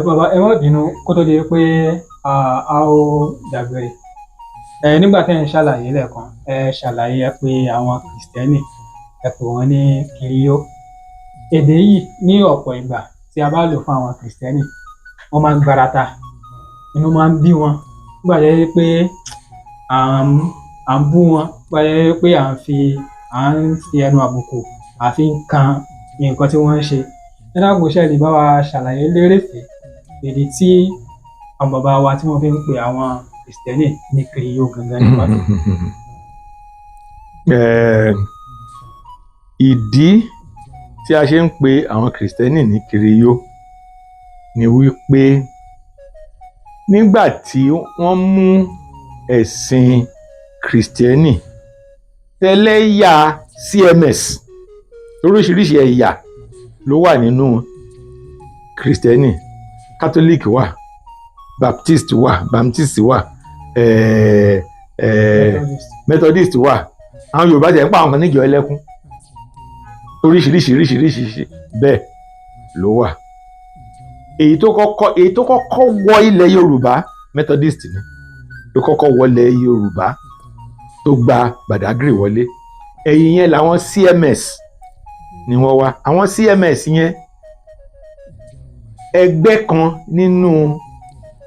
Bàbá ẹ má bínú kó tó di pé a ó dágbére. Nígbà tí ẹ ń ṣàlàyé lẹ́ẹ̀kan, ẹ ṣàlàyé ẹ pé àwọn Kìrìsìtẹ́nì ẹ pè wọ́n ní kiriyó. Èdè yìí ní ọ̀pọ̀ ìgbà tí a bá lò fún àwọn Kìrìsìtẹ́nì, wọ́n máa ń gbarata, inú máa ń bí wọn. Nígbà tó jẹ́ pé à ń bú wọn, nígbà tó jẹ́ pé à ń fi ẹnu àbùkù àfi ń kan nǹkan tí wọ́n ń ṣe. Ẹ dákun ṣé ẹ lè bá wa ṣàlàyé lérèfé èdè tí àwọn bàbá wa tí wọ́n fi ń pe àwọn Kìrìsìtẹ́nì ní kiriyó gangan ní pàtó. Ìdí tí a ṣe ń pe àwọn Kìrìsìtẹ́nì ní kiriyó ni wípé nígbà tí wọ́n mú ẹ̀sìn Kìrìsìtẹ́nì tẹ́lẹ̀yà CMS, oríṣiríṣi ẹ̀yà ló wà nínú Kìrìsìtẹ́nì. Catholic wà, Baptist wà, Methodist wà. Àwọn Yorùbá tẹ̀ ń pa àwọn kan níjọ ẹlẹ́kún. Oríṣiríṣi bẹ́ẹ̀ ló wà. Èyí tó kọ́kọ́ wọ ilẹ̀ Yorùbá, Methodist ni ló kọ́kọ́ wọlé Yorùbá tó gba Badagry wọlé. Ẹ̀yìn yẹn làwọn CMS ni wọ́n wá. Àwọn CMS yẹn ẹgbẹ́ kan nínú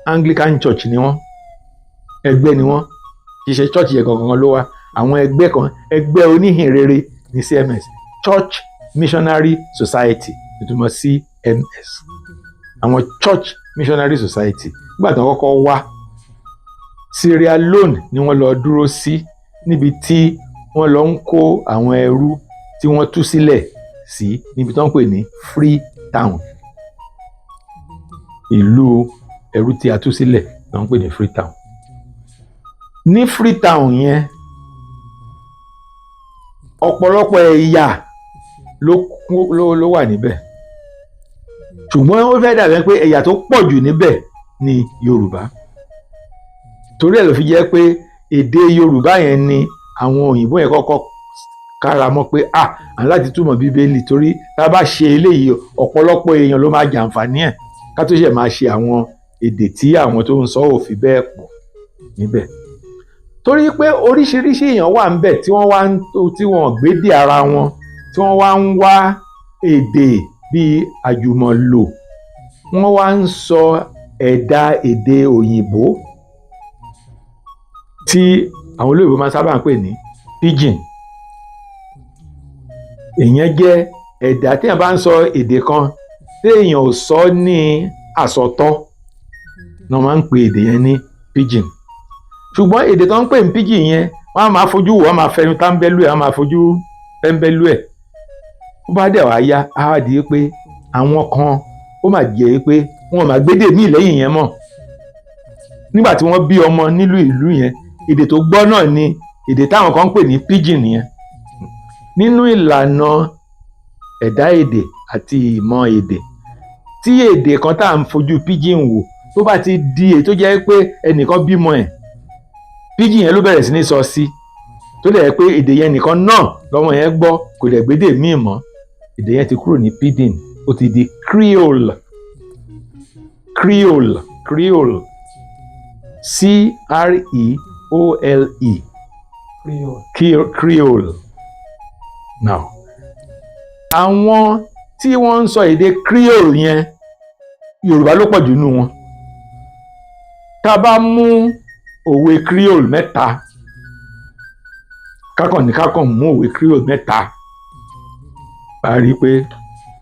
Anglican Church ni wọ́n. Ẹgbẹ́ ni wọ́n, kì í ṣe church yẹn gangan ló wá. Àwọn ẹgbẹ́ kan, ẹgbẹ́ oníhìnrere ní CMS, Church Missionary Society, ìtumọ̀ CMS. Àwọn Church Missionary Society nígbà tí wọ́n kọ́kọ́ wá, Sierra Leone ni wọ́n lọ dúró sí, níbi tí wọ́n lọ ń kó àwọn ẹrú tí wọ́n tú sílẹ̀ sí, níbi tí wọ́n ń pè ní Freetown. Ìlú ẹrú tí a tú sílẹ̀ ni wọ́n ń pè ní Freetown. Ní Freetown yẹn, ọ̀pọ̀lọpọ̀ ẹ̀yà ló wà níbẹ̀, ṣùgbọ́n ó fẹ́ dàbí pé ẹ̀yà tó pọ̀ jù níbẹ̀ ni Yorùbá. Torí ẹ̀ ló fi jẹ́ pé èdè Yorùbá yẹn ni àwọn òyìnbó yẹn kọ́kọ́ kára mọ́ pé à láti túmọ̀ Bíbélì, torí tá a bá ṣe eléyìí ọ̀pọ̀lọpọ̀ èèyàn ló máa jàǹfààní ẹ̀, ká tó ṣe máa ṣe àwọn èdè tí àwọn tó ń sọ ò fi bẹ́ẹ̀ pọ̀ níbẹ̀. Torí pé oríṣiríṣi èèyàn wà níbẹ̀ tí wọ́n gbédè ara wọn, tí wọ́n wá ń wá èdè bíi àjùmọ̀lò, wọ́n wá ń sọ ẹ̀dà èdè òyìnbó tí àwọn olóyìnbó máa sábà ń pè ní pidgin. Ìyẹn jẹ́ ẹ̀dà tí èèyàn bá ń sọ èdè kan tí èèyàn ò sọ ní àsọtọ́ ni wọ́n máa ń pè èdè yẹn ní pidgin. Ṣùgbọ́n èdè tó ń pè ní pidgin yẹn, wọ́n á máa fojú wò, wọ́n á máa fẹnu táńbẹ́lú ẹ̀, wọ́n á máa fojú tẹ́ńbẹ́lú ẹ̀. Ó bá dẹ̀ wá yá, á wá di pé àwọn kan ó máa jẹ́ pé wọn ò máa gbédè míì lẹ́yìn yẹn mọ́. Nígbà tí wọ́n bí ọmọ nílùú ìlú yẹn, èdè tó gbọ́ náà ni èdè táwọn kan ń pè ní pidgin yẹn. Nínú ìlànà ẹ̀dá èdè àti ìmọ̀ èdè, tí èdè kan tá à ń fojú pidgin wò tó bá ti di èyí tó jẹ́ pé ẹnìkan bímọ ẹ̀, pidgin yẹn ló bẹ̀rẹ̀ sí ní sọ sí, tó dẹ̀ pé èdè yẹn nìkan náà lọ́mọ yẹn gbọ́, kò dẹ̀ gbédè míì mọ́. Èdè yẹn ti kúrò ní pidgin, ó ti di Creole. Creole Creole. Now, àwọn tí wọ́n ń sọ èdè Creole yẹn, Yorùbá ló pọ̀ jù nínú wọn. Tá a bá mú òwe Creole mẹ́ta, kákàn mú òwe Creole mẹ́ta, bá a rí i pé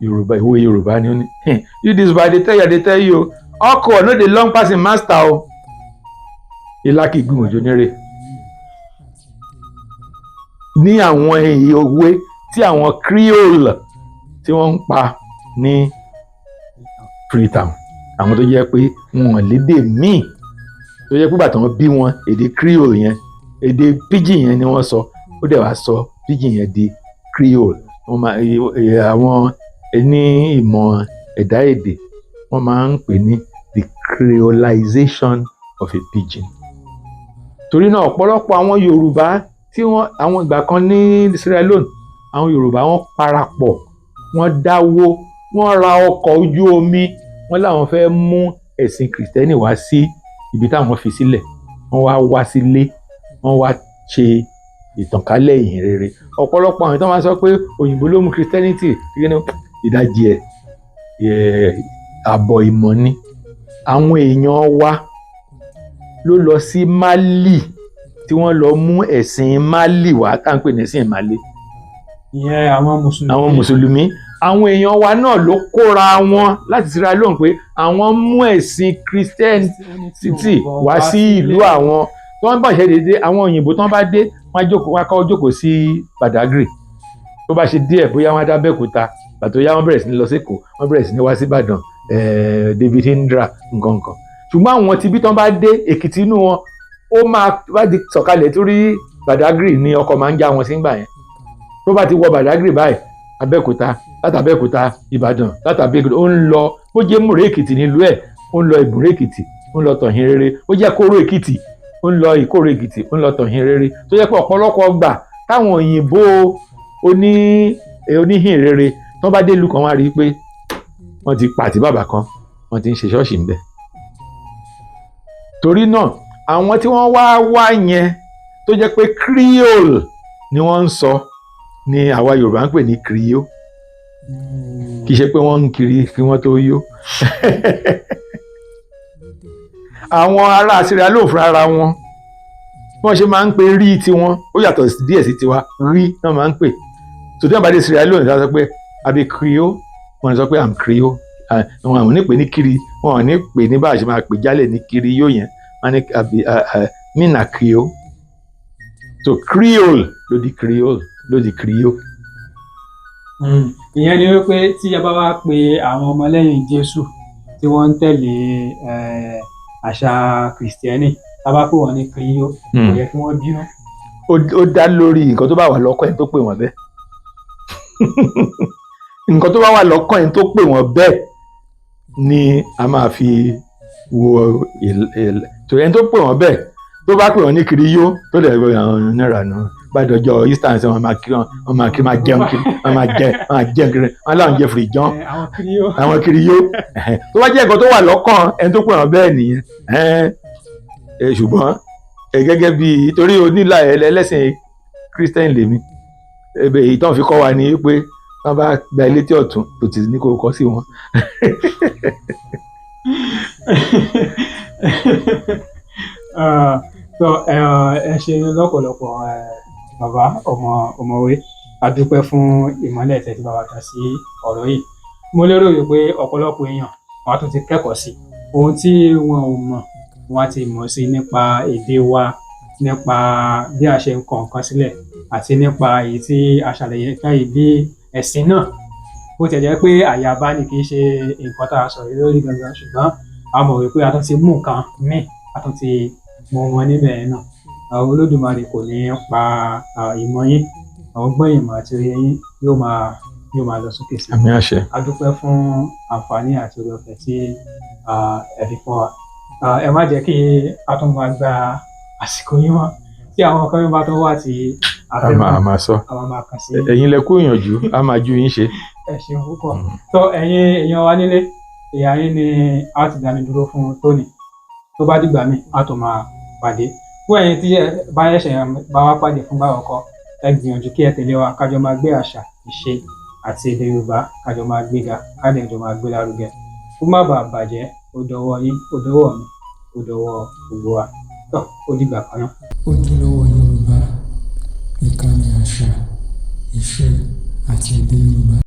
ìwé Yorùbá ni ó ní you this boy dey tell you ọkọ̀ no dey long pass im master o. Ilá kì í gbìmọ̀ òjò nírè. Ní àwọn òwe tí àwọn Creole tí wọ́n ń pa ní Freetown, àwọn tó jẹ́ pé wọn ò lédè míì, tó jẹ́ pé bàtà wọn bí wọn, èdè Creole yẹn, èdè pidgin yẹn ni wọ́n sọ, ó dẹ̀ wá sọ pidgin yẹn di Creole. Àwọn ní ìmọ̀ ẹ̀dá èdè wọ́n máa ń pè ní the creolization of a pidgin. Torí náà ọ̀pọ̀lọpọ̀ àwọn Yorùbá tí àwọn ìgbà kan ní Sierra Leone, àwọn Yorùbá wọ́n parapọ̀, wọ́n dáwó, wọ́n ra ọkọ̀ ojú omi, wọ́n láwọn fẹ́ mú ẹ̀sìn kìrìsìtẹ́nì wá sí ibi táwọn fi sílẹ̀, wọ́n wá sílé, wọ́n wá ṣe ìtànkálẹ̀ ìhìn rere. Ọ̀pọ̀lọpọ̀ àwọn tó máa sọ pé òyìnbó ló mú Christianity, ìdajì àbọ̀ ìmọ̀ ni. Àwọn èèyàn wa ló lọ sí Mali tí wọ́n lọ mú ẹ̀sìn Mali wá tá à ń pè ní ẹ̀sìn Mali. Ìyẹn àwọn mùsùlùmí. Àwọn èèyàn wa náà ló kóra wọn láti Sierra Leone pé àwọn mú ẹ̀sìn Christianity wá sí ìlú àwọn. Tí wọ́n bá ṣe dédé, àwọn òyìnbó tí wọ́n bá dé, wọ́n kọ́ jókòó sí Badagry. Tó bá ṣe díẹ̀ bóyá wọ́n á dá Abẹ́òkúta, pàtó yá wọ́n bẹ̀rẹ̀ sí ní lọ sékòó, wọ́n bẹ̀rẹ̀ sí ní wá sí Ìbàdàn, David Indra nǹkan. Ṣùgbọ́n àwọn tí bí tán bá dé, Èkìtì inú wọn ó máa bá di sọ̀kalẹ̀ torí Badagry ni ọkọ̀ máa ń já wọn sí gbà yẹn. Tó bá ti wọ Badagry báyìí, Abẹ́òkúta, láti Abẹ́òkúta Ìbàdàn, láti Abẹ́òkúta ó ń lọ, bó jẹ́ Múrè Èkìtì nílùú ẹ̀, ó ń lọ Ìbúrè Èkìtì, ó ń lọ Tọ̀hìn Rere, ó jẹ́ Kóró Èkìtì, ó ń lọ Ìkóró Èkìtì, ó ń lọ Tọ̀hìn Rere. Tó jẹ́ pé ọ̀pọ̀lọpọ̀ gbà táwọn òyìnbó oníhìn rere tó bá dé ìlú kan wá rí i pé wọ́n ti pàtí bàbá kan, wọ́n ti ń ṣe ṣọ́ọ̀ṣì ń bẹ̀. Torí náà àwọn tí wọ́n wá yẹn tó jẹ́ pé Creole ni wọ́n ń sọ ni àwa Yorùbá ń pè ní Creole. Kì í ṣe pé wọ́n ń kiri kí wọ́n tó yó. Àwọn ará Sierra Leone fúnra ara wọn, wọ́n ṣe máa ń pe rí tiwọn ó yàtọ̀ díẹ̀ sí tiwa, rí náà máa ń pè. So tí wọ́n bá dé Sierra Leone ìdá sọ pé àbí Creole, wọ́n sọ pé I'm Creole. Wọn ò ní pè ní kiri, wọn ò ní pè ní bá a ṣe máa pè jálẹ̀ ní kiri yóò yẹn, wọ́n ní àbí mina Creole. So Creole ló di Creole, ló di Creole. Ìyẹn ni wípé tí a bá wá pe àwọn ọmọlẹ́yìn Jésù tí wọ́n ń tẹ̀lé àṣà kìrìsìtẹ́nì, tá a bá pè wọ́n ní Creole, kò yẹ kí wọ́n bínú. Ó dá lórí nǹkan tó bá wà lọ́kàn ẹni tó pè wọ́n bẹ́ẹ̀. Nǹkan tó bá wà lọ́kàn ẹni tó pè wọ́n bẹ́ẹ̀ ni a máa fi wo torí ẹni tó pè wọ́n bẹ́ẹ̀ tó bá pè wọ́n ní kiri yó tó lè gbọ́ àwọn onírànú bá dọjọ́ Easter ṣe wọ́n máa kiri máa jẹun kiri wọ́n máa jẹun kiri wọ́n láwọn jẹ fìrì jọ́n àwọn kiri yó. Tó bá jẹ́ nǹkan tó wà lọ́kàn ẹni tó pè wọ́n bẹ́ẹ̀ nìyẹn. Ṣùgbọ́n gẹ́gẹ́ bí torí onílà ẹlẹ́sìn Christian lèmi, èyí tó ń fi kọ́ wa ni pé wọ́n bá gba ilé tí ọ̀tún tó ti ní kó kọ́ sí wọn. Ẹ ṣe lọ́pọ̀lọpọ̀ bàbá ọ̀mọ̀wé, a dúpẹ́ fún ìmọ́lẹ̀ tẹ́ tí bàbá ta sí ọ̀rọ̀ yìí. Mo lérò wípé ọ̀pọ̀lọpọ̀ èèyàn wọ́n tún ti kẹ́kọ̀ọ́ sí ohun tí wọn ò mọ̀, wọ́n ti mọ̀ sí nípa èdè wa, nípa bí a ṣe ń kọ nǹkan sílẹ̀, àti nípa èyí tí a ṣàlàyé káyìí bí ẹ̀sìn náà. Bó ti jẹ́ pé àyàbá ni kì í ṣe nǹkan tá a sọ̀rọ̀ lórí gangan, ṣùgbọ́n a mọ̀ wípé a tún ti mú nǹkan míì, a tún ti mọ wọn níbẹ̀ náà. Olódùmarè kò ní pa ìmọ̀ yín, ọgbọ́n ìmọ̀ àti òye yín yóò máa lọ sókè sí. Àmín àṣẹ. A dúpẹ́ fún àǹfààní àti oore ọ̀fẹ́ tí ẹ fi fún wa. Ẹ má jẹ́ kí a tún máa gba àsìkò yín mọ́, tí àwọn kan yóò bá tó wà tí a máa sọ. àwọn máa kàn sí. Ẹ̀yin lẹ kú ìyànjú, a máa ju yín ṣe. Ẹ ṣeun púpọ̀. Tó ẹ̀yin èèyàn wa nílé, ìyá yín ni a ti dáni dúró fún tóní. Tó bá dìgbà míì a tó máa pàdé. Fún ẹ̀yin tí bá ẹ̀ṣẹ̀ bá wá pàdé fún báwọn kọ́, ẹ gbìyànjú kí ẹ tẹ̀lé wa kájọ máa gbé àṣà, ìṣe àti èdè Yorùbá kájọ máa gbéga, kájọ máa gbé lárugẹ. Kó má bàa bàjẹ́, ó dọwọ́ yín, ó dọwọ́ mi, ó dọwọ́ gbogbo wa. Tó ó dìgbà kan náà. Ojúlówó Yorùbá, ìkànnì àṣà, ìṣe àti èdè Yorùbá.